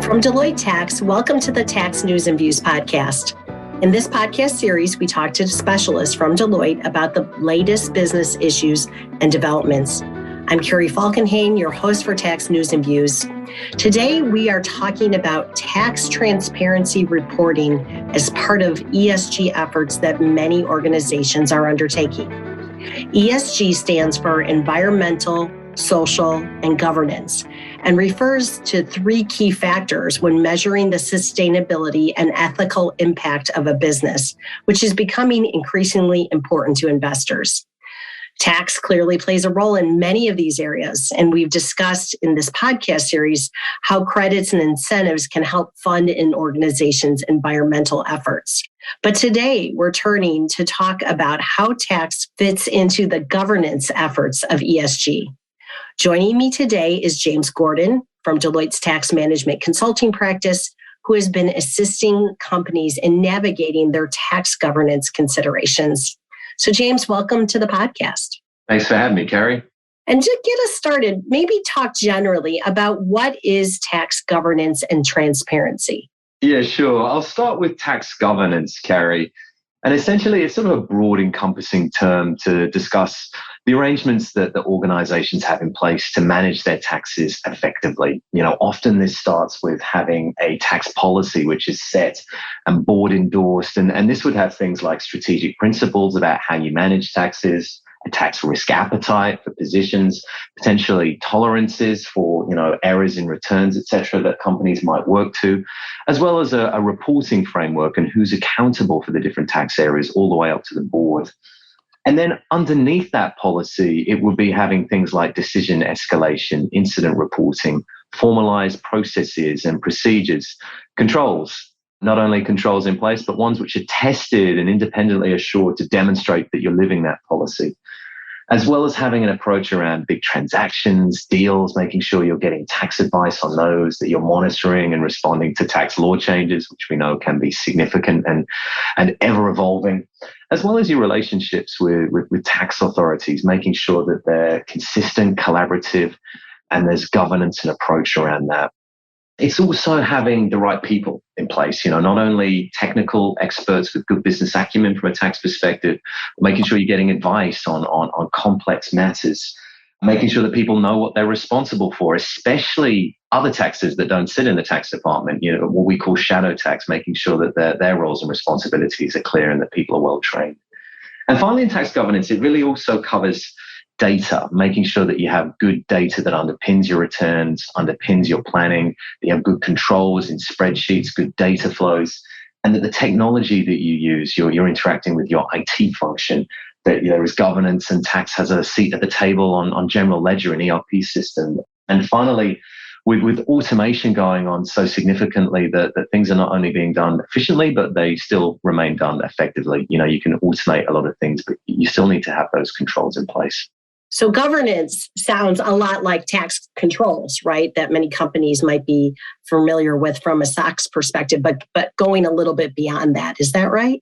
From Deloitte Tax, welcome to the Tax News and Views podcast. In this podcast series, we talk to specialists from Deloitte about the latest business issues and developments. I'm Carrie Falkenhayn, your host for Tax News and Views. Today, we are talking about tax transparency reporting as part of ESG efforts that many organizations are undertaking. ESG stands for environmental, social, and governance, and refers to three key factors when measuring the sustainability and ethical impact of a business, which is becoming increasingly important to investors. Tax clearly plays a role in many of these areas, and we've discussed in this podcast series how credits and incentives can help fund an organization's environmental efforts. But today, we're turning to talk about how tax fits into the governance efforts of ESG. Joining me today is James Gordon from Deloitte's Tax Management Consulting practice, who has been assisting companies in navigating their tax governance considerations. So James, welcome to the podcast. Thanks for having me, Carrie. And to get us started, maybe talk generally about what is tax governance and transparency. Yeah, sure. I'll start with tax governance, Carrie. And essentially, it's sort of a broad encompassing term to discuss the arrangements that the organizations have in place to manage their taxes effectively. Often this starts with having a tax policy which is set and board endorsed. And this would have things like strategic principles about how you manage taxes, a tax risk appetite for positions, potentially tolerances for errors in returns, etc., that companies might work to, as well as a reporting framework and who's accountable for the different tax areas all the way up to the board. And then underneath that policy, it would be having things like decision escalation, incident reporting, formalized processes and procedures, controls. Not only controls in place, but ones which are tested and independently assured to demonstrate that you're living that policy, as well as having an approach around big transactions, deals, making sure you're getting tax advice on those, that you're monitoring and responding to tax law changes, which we know can be significant and ever evolving, as well as your relationships with tax authorities, making sure that they're consistent, collaborative, and there's governance and approach around that. It's also having the right people in place, not only technical experts with good business acumen from a tax perspective, but making sure you're getting advice on complex matters, making sure that people know what they're responsible for, especially other taxes that don't sit in the tax department, what we call shadow tax, making sure that their roles and responsibilities are clear and that people are well trained. And finally, in tax governance, it really also covers data, making sure that you have good data that underpins your returns, underpins your planning, that you have good controls in spreadsheets, good data flows, and that the technology that you use, you're interacting with your IT function, that there is governance and tax has a seat at the table on general ledger and ERP system. And finally, with automation going on so significantly that things are not only being done efficiently, but they still remain done effectively. You can automate a lot of things, but you still need to have those controls in place. So governance sounds a lot like tax controls, right? That many companies might be familiar with from a SOX perspective, but going a little bit beyond that. Is that right?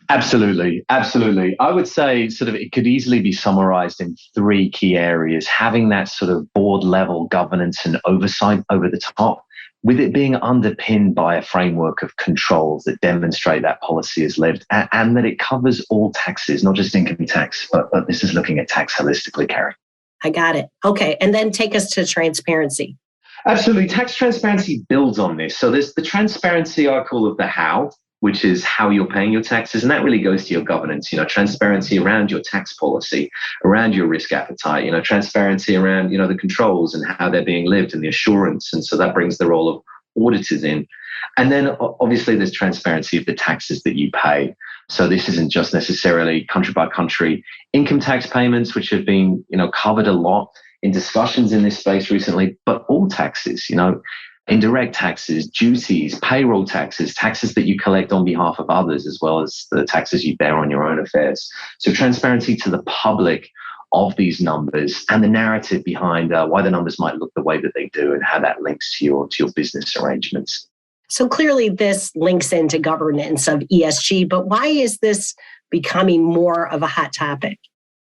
Absolutely. Absolutely. I would say it could easily be summarized in three key areas: having that sort of board level governance and oversight over the top, with it being underpinned by a framework of controls that demonstrate that policy is lived and that it covers all taxes, not just income tax, but this is looking at tax holistically, Carrie. I got it. Okay. And then take us to transparency. Absolutely. Tax transparency builds on this. So there's the transparency I call of the how, which is how you're paying your taxes. And that really goes to your governance, transparency around your tax policy, around your risk appetite, transparency around, the controls and how they're being lived and the assurance. And so that brings the role of auditors in. And then obviously there's transparency of the taxes that you pay. So this isn't just necessarily country by country income tax payments, which have been, covered a lot in discussions in this space recently, but all taxes, indirect taxes, duties, payroll taxes, taxes that you collect on behalf of others, as well as the taxes you bear on your own affairs. So transparency to the public of these numbers and the narrative behind why the numbers might look the way that they do and how that links to your business arrangements. So clearly this links into governance of ESG, but why is this becoming more of a hot topic?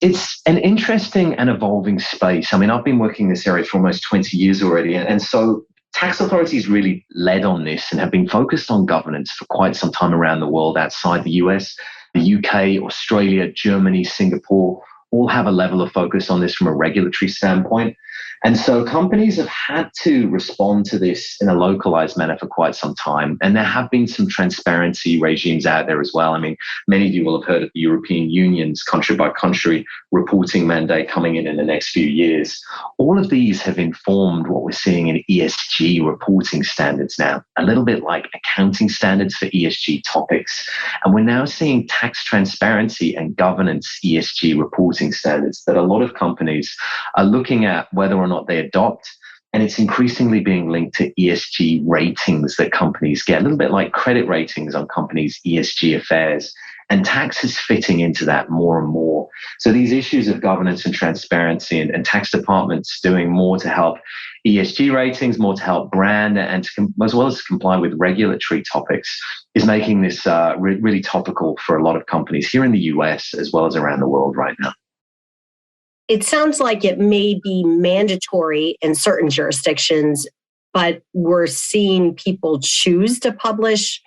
It's an interesting and evolving space. I mean, I've been working in this area for almost 20 years already. And so tax authorities really led on this and have been focused on governance for quite some time around the world outside the US. The UK, Australia, Germany, Singapore all have a level of focus on this from a regulatory standpoint. And so companies have had to respond to this in a localized manner for quite some time. And there have been some transparency regimes out there as well. I mean, many of you will have heard of the European Union's country by country reporting mandate coming in the next few years. All of these have informed what we're seeing in ESG reporting standards now, a little bit like accounting standards for ESG topics. And we're now seeing tax transparency and governance ESG reporting standards that a lot of companies are looking at whether or not they adopt. And it's increasingly being linked to ESG ratings that companies get, a little bit like credit ratings on companies' ESG affairs. And tax is fitting into that more and more. So these issues of governance and transparency and tax departments doing more to help ESG ratings, more to help brand, and as well as to comply with regulatory topics is making this really topical for a lot of companies here in the US as well as around the world right now. It sounds like it may be mandatory in certain jurisdictions, but we're seeing people choose to publish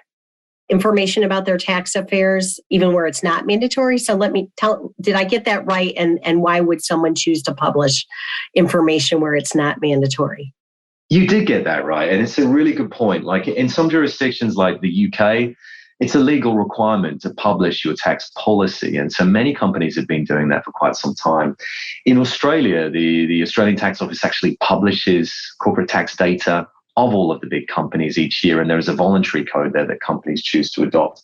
information about their tax affairs, even where it's not mandatory. So did I get that right? And why would someone choose to publish information where it's not mandatory? You did get that right. And it's a really good point. Like in some jurisdictions like the UK, it's a legal requirement to publish your tax policy. And so many companies have been doing that for quite some time. In Australia, the Australian Tax Office actually publishes corporate tax data of all of the big companies each year. And there is a voluntary code there that companies choose to adopt.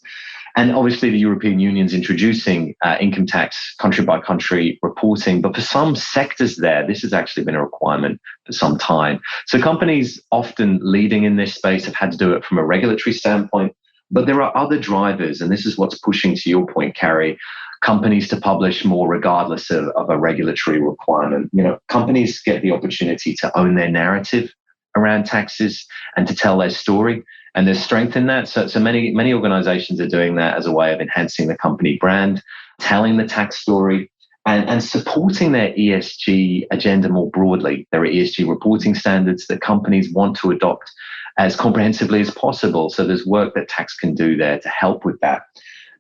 And obviously the European Union's introducing income tax country by country reporting. But for some sectors there, this has actually been a requirement for some time. So companies often leading in this space have had to do it from a regulatory standpoint. But there are other drivers, and this is what's pushing, to your point, Carrie, companies to publish more regardless of a regulatory requirement. You know, companies get the opportunity to own their narrative around taxes and to tell their story, and there's strength in that. So many organizations are doing that as a way of enhancing the company brand, telling the tax story, and supporting their ESG agenda more broadly. There are ESG reporting standards that companies want to adopt as comprehensively as possible. So there's work that tax can do there to help with that,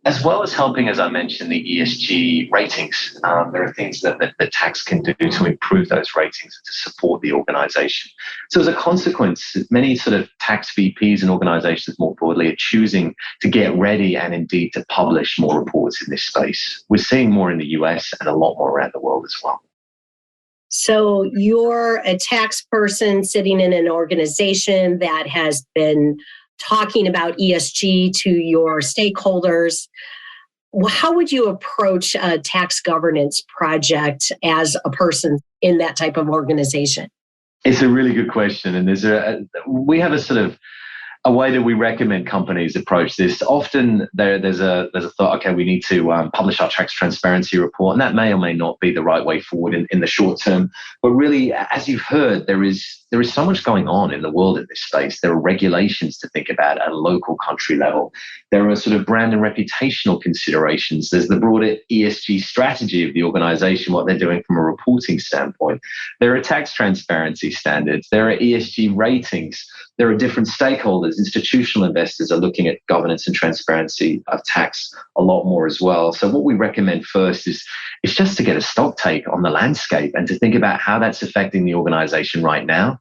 as well as helping, as I mentioned, the ESG ratings. There are things that tax can do to improve those ratings and to support the organization. So as a consequence, many sort of tax VPs and organizations more broadly are choosing to get ready and indeed to publish more reports in this space. We're seeing more in the US and a lot more around the world as well. So you're a tax person sitting in an organization that has been talking about ESG to your stakeholders. How would you approach a tax governance project as a person in that type of organization? It's a really good question. And we have a sort of a way that we recommend companies approach this. Often there's a thought, okay, we need to publish our tax transparency report, and that may or may not be the right way forward in the short term. But really, as you've heard, there is so much going on in the world in this space. There are regulations to think about at a local country level. There are sort of brand and reputational considerations. There's the broader ESG strategy of the organization, what they're doing from a reporting standpoint. There are tax transparency standards. There are ESG ratings. There are different stakeholders. Institutional investors are looking at governance and transparency of tax a lot more as well. So what we recommend first is just to get a stock take on the landscape and to think about how that's affecting the organization right now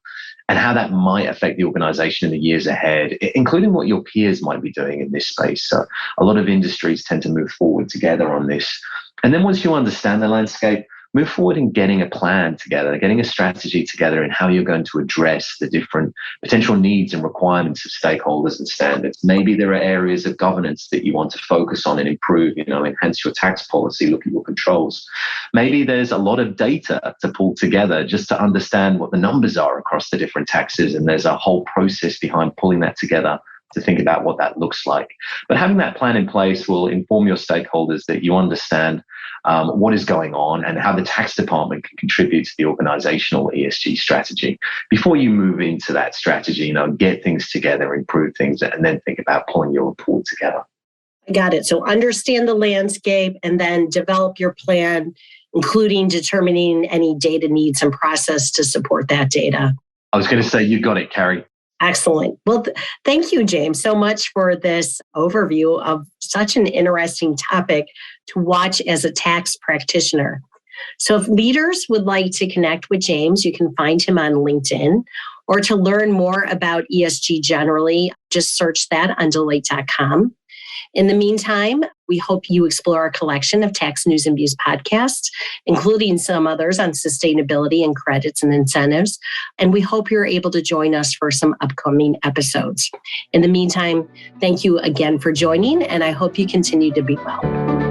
and how that might affect the organization in the years ahead, including what your peers might be doing in this space. So a lot of industries tend to move forward together on this. And then once you understand the landscape, move forward in getting a plan together, getting a strategy together in how you're going to address the different potential needs and requirements of stakeholders and standards. Maybe there are areas of governance that you want to focus on and improve, enhance your tax policy, look at your controls. Maybe there's a lot of data to pull together just to understand what the numbers are across the different taxes. And there's a whole process behind pulling that together to think about what that looks like. But having that plan in place will inform your stakeholders that you understand what is going on and how the tax department can contribute to the organizational ESG strategy. Before you move into that strategy, get things together, improve things, and then think about pulling your report together. I got it. So understand the landscape and then develop your plan, including determining any data needs and process to support that data. I was going to say, you got it, Carrie. Excellent. Well, thank you, James, so much for this overview of such an interesting topic to watch as a tax practitioner. So if leaders would like to connect with James, you can find him on LinkedIn, or to learn more about ESG generally, just search that on Deloitte.com. In the meantime, we hope you explore our collection of tax news and views podcasts, including some others on sustainability and credits and incentives. And we hope you're able to join us for some upcoming episodes. In the meantime, thank you again for joining, and I hope you continue to be well.